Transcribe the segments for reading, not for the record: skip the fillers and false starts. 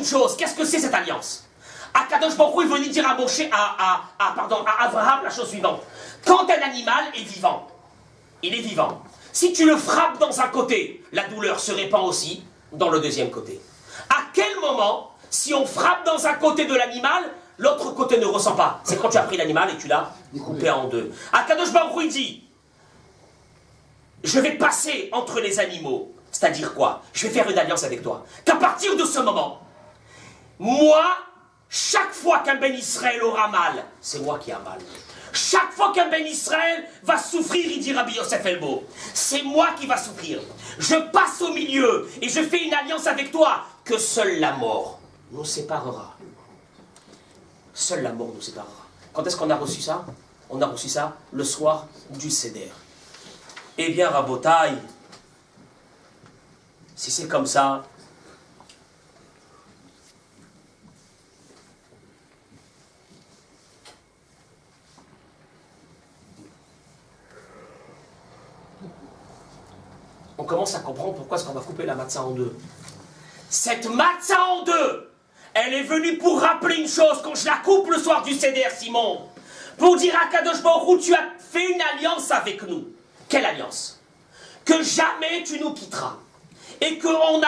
une chose. Qu'est-ce que c'est cette alliance? Akadosh Baruch Hu est venu dire à Moshe, à Abraham la chose suivante. Quand un animal est vivant, il est vivant. Si tu le frappes dans un côté, la douleur se répand aussi dans le deuxième côté. À quel moment, si on frappe dans un côté de l'animal, l'autre côté ne ressent pas? C'est quand tu as pris l'animal et tu l'as coupé en deux. Akadosh Baruch Hu dit, je vais passer entre les animaux. C'est-à-dire quoi? Je vais faire une alliance avec toi. Qu'à partir de ce moment, moi, chaque fois qu'un Ben Israël aura mal, c'est moi qui a mal. Chaque fois qu'un Ben Israël va souffrir, il dit Rabbi Yosef Elbo, c'est moi qui va souffrir. Je passe au milieu et je fais une alliance avec toi que seule la mort nous séparera. Seule la mort nous séparera. Quand est-ce qu'on a reçu ça? On a reçu ça le soir du Seder. Eh bien, Rabotaï, si c'est comme ça, on commence à comprendre pourquoi est-ce qu'on va couper la matzah en deux. Cette matzah en deux, elle est venue pour rappeler une chose, quand je la coupe le soir du Seder, Simon, pour dire à Kadosh Baruch Hu, tu as fait une alliance avec nous. Quelle alliance? Que jamais tu nous quitteras. Et qu'on a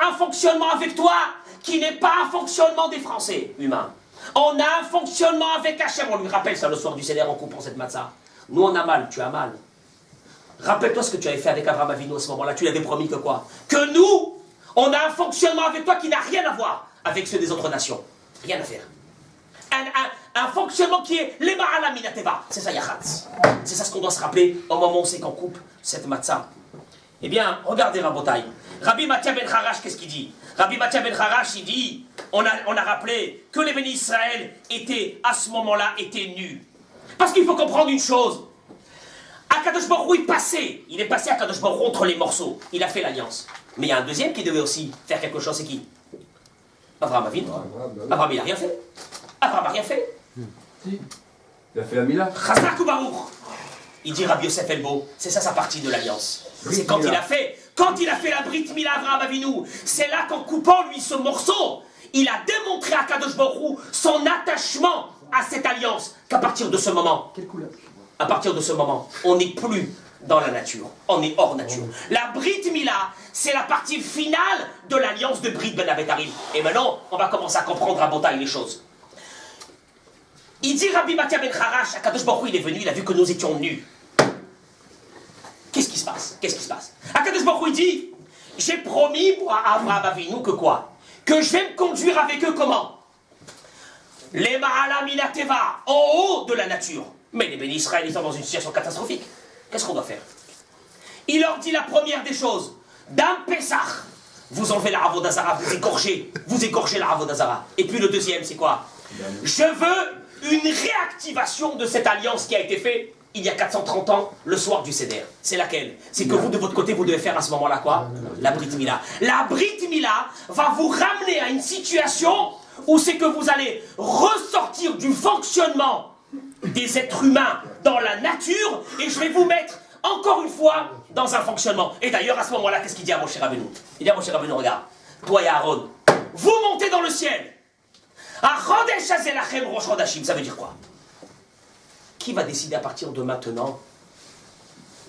un fonctionnement avec toi qui n'est pas un fonctionnement des Français humains. On a un fonctionnement avec Hachem. On lui rappelle ça le soir du Seder en coupant cette matzah. Nous on a mal, tu as mal. Rappelle-toi ce que tu avais fait avec Abraham Avinu à ce moment-là. Tu lui avais promis que quoi? Que nous, on a un fonctionnement avec toi qui n'a rien à voir avec ceux des autres nations. Rien à faire. Un fonctionnement qui est les Ma'ala Minateva. C'est ça, Yachatz. C'est ça ce qu'on doit se rappeler au moment où c'est qu'on coupe cette matzah. Eh bien, regardez Rabotai. Rabbi Mathia ben Harash, qu'est-ce qu'il dit? Rabbi Mathia ben Harash, il dit, on a rappelé que les bénis Israël étaient, à ce moment-là, étaient nus. Parce qu'il faut comprendre une chose. Akadosh Baruch Hu il est passé à Akadosh Baruch Hu entre les morceaux. Il a fait l'alliance. Mais il y a un deuxième qui devait aussi faire quelque chose, c'est qui? Abraham Avinu. Abraham, il n'a rien fait. Abraham n'a rien fait. Si. Il a fait la Mila. Chazak ou Baruch. Il dit Rabbi Yosef Elbo, c'est ça sa partie de l'alliance. C'est quand il a fait la Brit Mila Abraham Avinu, c'est là qu'en coupant lui ce morceau, il a démontré à Kadosh Baruch Hu son attachement à cette alliance. Qu'à partir de ce moment, quelle couleur? À partir de ce moment, on n'est plus dans la nature, on est hors nature. La Brit Mila, c'est la partie finale de l'alliance de Brit Ben Abetarim. Et maintenant, on va commencer à comprendre à Botaï les choses. Il dit Rabbi Mathia ben Harash, Akadosh Baruch Hu, il est venu, il a vu que nous étions nus. Qu'est-ce qui se passe? Qu'est-ce qui se passe? Akadosh Baruch Hu, il dit, j'ai promis, moi, à Abraham Avinu, que quoi? Que je vais me conduire avec eux comment? Les Ma'ala Minateva, en haut de la nature. Mais les bénis Israël, ils sont dans une situation catastrophique. Qu'est-ce qu'on doit faire? Il leur dit la première des choses. Dam Pesach, vous enlevez la Avodazara, vous égorgez la Avodazara. Et puis le deuxième, c'est quoi? Je veux une réactivation de cette alliance qui a été faite il y a 430 ans, le soir du Seder. C'est laquelle? C'est que vous, de votre côté, vous devez faire à ce moment-là quoi? La Brit Mila. La Brit Mila va vous ramener à une situation où c'est que vous allez ressortir du fonctionnement des êtres humains dans la nature, et je vais vous mettre encore une fois dans un fonctionnement. Et d'ailleurs, à ce moment-là, qu'est-ce qu'il dit à Moshe Rabbeinu? Il dit à Moshe Rabbeinu, regarde, toi et Aaron, vous montez dans le ciel. Ça veut dire quoi? Qui va décider à partir de maintenant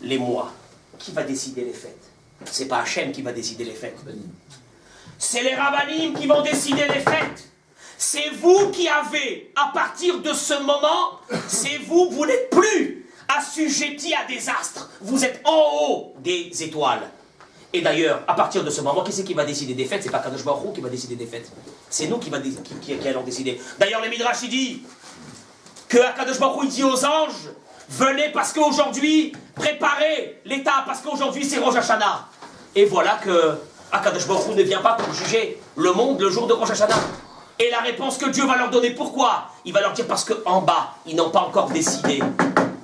les mois? Qui va décider les fêtes? C'est pas Hachem qui va décider les fêtes. C'est les rabbanim qui vont décider les fêtes. C'est vous qui avez, à partir de ce moment, c'est vous, vous n'êtes plus assujettis à des astres. Vous êtes en haut des étoiles. Et d'ailleurs, à partir de ce moment, qui c'est qui va décider des fêtes? C'est pas Kadosh Baruch Hu qui va décider des fêtes. C'est nous qui allons décider. D'ailleurs, les Midrash, il dit que Kadosh Baruch Hu dit aux anges, venez parce qu'aujourd'hui, préparez l'état, parce qu'aujourd'hui c'est Rosh Hashanah. Et voilà que Kadosh Baruch Hu ne vient pas pour juger le monde le jour de Rosh Hashanah. Et la réponse que Dieu va leur donner, pourquoi? Il va leur dire parce qu'en bas, ils n'ont pas encore décidé.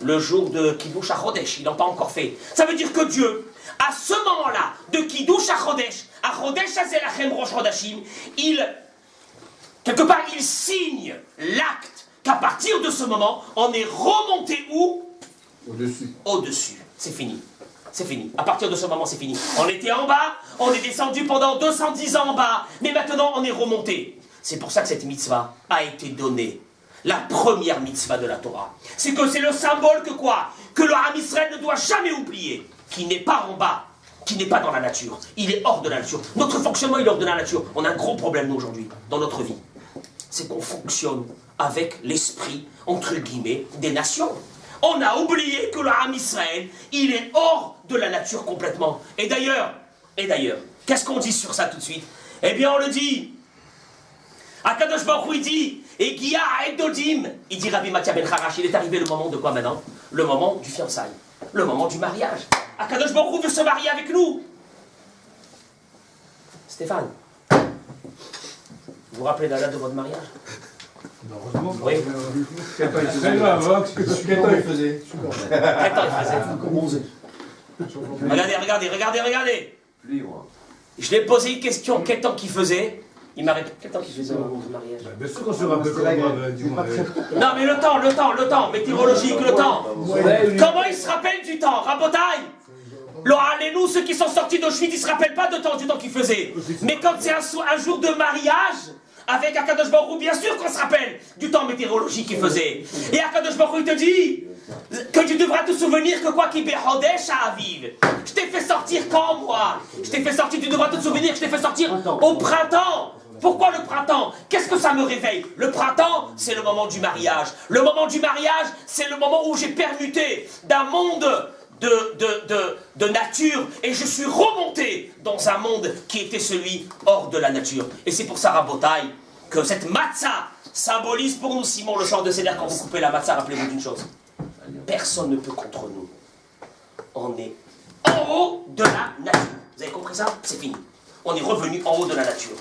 Le jour de Kiddush HaChodesh, ils n'ont pas encore fait. Ça veut dire que Dieu, à ce moment-là, de Kiddush HaChodesh, HaChodesh Hazelachem Rosh Chodashim, quelque part, il signe l'acte qu'à partir de ce moment, on est remonté où? Au-dessus. Au-dessus. C'est fini. C'est fini. À partir de ce moment, c'est fini. On était en bas, on est descendu pendant 210 ans en bas, mais maintenant on est remonté. C'est pour ça que cette mitzvah a été donnée. La première mitzvah de la Torah. C'est que c'est le symbole que quoi? Que le Ham Israël ne doit jamais oublier. Qui n'est pas en bas, qui n'est pas dans la nature. Il est hors de la nature. Notre fonctionnement il est hors de la nature. On a un gros problème nous aujourd'hui, dans notre vie. C'est qu'on fonctionne avec l'esprit, entre guillemets, des nations. On a oublié que le Ham Israël, il est hors de la nature complètement. Et d'ailleurs, qu'est-ce qu'on dit sur ça tout de suite? Eh bien, on le dit. Akadosh Baruch Hu, il dit, et Gia Edodim, il dit Rabbi Mathia Ben Harash, il est arrivé le moment de quoi maintenant? Le moment du fiançailles, le moment du mariage. Akadosh Baruch Hu veut se marier avec nous. Stéphane, vous vous rappelez la date de votre mariage? Heureusement. Oui. Quel temps il faisait? Quel temps il faisait? Quel temps il faisait? Regardez. Livre. Je lui ai posé une question, quel temps qu'il faisait? Il m'a répondu, quel temps qu'il faisait au moment du mariage? Bien sûr qu'on se rappelle comment du mariage. Non mais le temps, météorologique, le temps. Comment il se rappelle du temps? Rabotaille. Allez-nous, ceux qui sont sortis d'Auschwitz, ils ne se rappellent pas du temps qu'il faisait. Mais quand c'est un jour de mariage, avec Akadosh Baruch Hu, bien sûr qu'on se rappelle du temps météorologique qu'il faisait. Et Akadosh Baruch Hu te dit que tu devras te souvenir que quoi qu'il Behodesh à Aviv. Je t'ai fait sortir quand, moi? Je t'ai fait sortir, tu devras te souvenir que je t'ai fait sortir au printemps. Pourquoi le printemps? Qu'est-ce que ça me réveille? Le printemps, c'est le moment du mariage. Le moment du mariage, c'est le moment où j'ai permuté d'un monde de nature et je suis remonté dans un monde qui était celui hors de la nature. Et c'est pour ça, Rabotaï, que cette matzah symbolise pour nous, Simon, le chant de Seder. Quand vous coupez la matzah, rappelez-vous d'une chose. Personne ne peut contre nous. On est en haut de la nature. Vous avez compris ça? C'est fini. On est revenu en haut de la nature.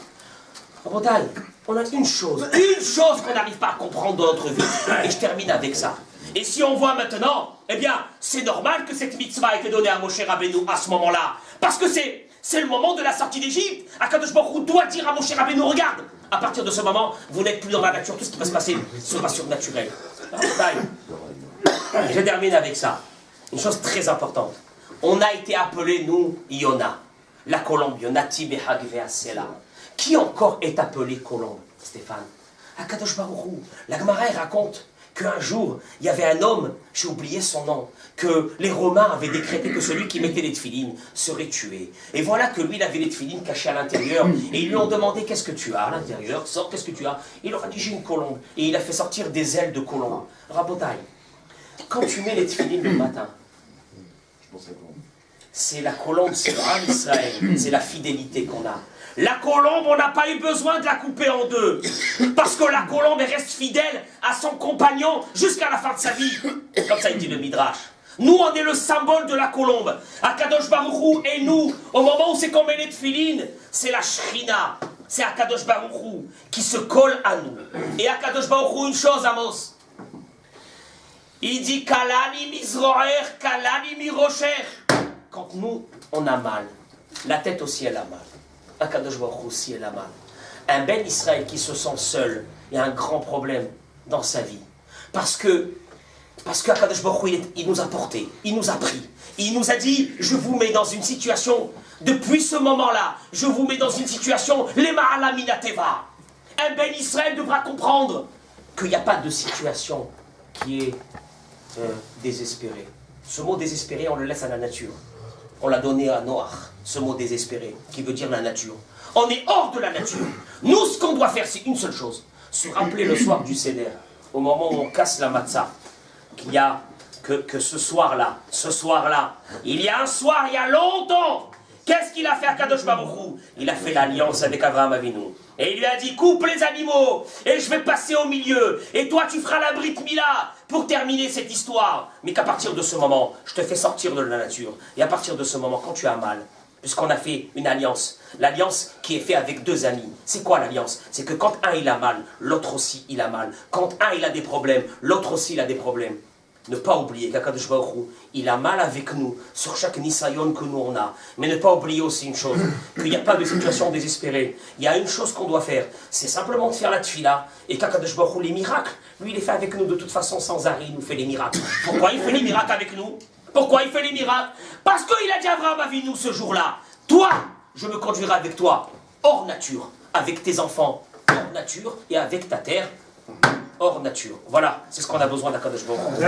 Rabotaï, on a une chose qu'on n'arrive pas à comprendre dans notre vie. Et je termine avec ça. Et si on voit maintenant, eh bien, c'est normal que cette mitzvah ait été donnée à Moshe Rabbeinu à ce moment-là. Parce que c'est le moment de la sortie d'Égypte. Akadosh Baruch Hu doit dire à Moshe Rabbeinu, regarde, à partir de ce moment, vous n'êtes plus dans la nature, tout ce qui va se passer sera surnaturel. Je termine avec ça. Une chose très importante. On a été appelé, nous, Yona, la colombe, Yonati Behagvea Sela. Qui encore est appelé colombe, Stéphane? Akadosh Baruch Hu. La Gemara raconte qu'un jour, il y avait un homme, j'ai oublié son nom, que les Romains avaient décrété que celui qui mettait les tefilines serait tué. Et voilà que lui, il avait les tefilines cachées à l'intérieur. Et ils lui ont demandé, qu'est-ce que tu as à l'intérieur? Sors, qu'est-ce que tu as? Il leur a dit, j'ai une colombe. Et il a fait sortir des ailes de colombe. Rabotaï, quand tu mets les tefilines le matin, c'est la colombe, c'est le Ham Israël, c'est la fidélité qu'on a. La colombe, on n'a pas eu besoin de la couper en deux. Parce que la colombe, elle reste fidèle à son compagnon jusqu'à la fin de sa vie. Comme ça, il dit le Midrash. Nous, on est le symbole de la colombe. Akadosh Baruch Hu et nous, au moment où c'est qu'on met les tefilines, c'est la Shrina. C'est Akadosh Baruch Hu qui se colle à nous. Et Akadosh Baruch Hu, une chose, Amos. Il dit Kalani mizroer, Kalani mirocher. Quand nous, on a mal, la tête aussi, elle a mal. Akadosh Baruch Hu aussi, elle a mal. Un Ben Israël qui se sent seul, il y a un grand problème dans sa vie. Parce que Akadosh Baruch Hu, il nous a porté, il nous a pris. Il nous a dit, je vous mets dans une situation, depuis ce moment-là, je vous mets dans une situation, les Ma'ala Minateva. Un Ben Israël devra comprendre qu'il n'y a pas de situation qui est désespérée. Ce mot désespéré, on le laisse à la nature. On l'a donné à Noach, ce mot désespéré, qui veut dire la nature. On est hors de la nature. Nous, ce qu'on doit faire, c'est une seule chose. Se rappeler le soir du Seder, au moment où on casse la matzah, qu'il y a que ce soir-là, il y a un soir, il y a longtemps, qu'est-ce qu'il a fait à Kadosh Baruch Hu? Il a fait l'alliance avec Abraham Avinu. Et il lui a dit, coupe les animaux, et je vais passer au milieu, et toi tu feras la Brit Mila, pour terminer cette histoire. Mais qu'à partir de ce moment, je te fais sortir de la nature. Et à partir de ce moment, quand tu as mal, puisqu'on a fait une alliance, l'alliance qui est faite avec deux amis, c'est quoi l'alliance? C'est que quand un il a mal, l'autre aussi il a mal. Quand un il a des problèmes, l'autre aussi il a des problèmes. Ne pas oublier qu'Akadosh Baruch Hu, il a mal avec nous sur chaque nisayon que nous on a. Mais ne pas oublier aussi une chose, qu'il n'y a pas de situation désespérée. Il y a une chose qu'on doit faire, c'est simplement de faire la tfila. Et qu'Akadosh Baruch Hu, les miracles, lui il est fait avec nous de toute façon sans arrêt, il nous fait les miracles. Pourquoi il fait les miracles avec nous? Pourquoi il fait les miracles? Parce qu'il a dit à Abraham Avinu ce jour-là, toi, je me conduirai avec toi, hors nature, avec tes enfants, hors nature, et avec ta terre, hors nature. Voilà, c'est ce qu'on a besoin d'Akadosh Baruch Hu.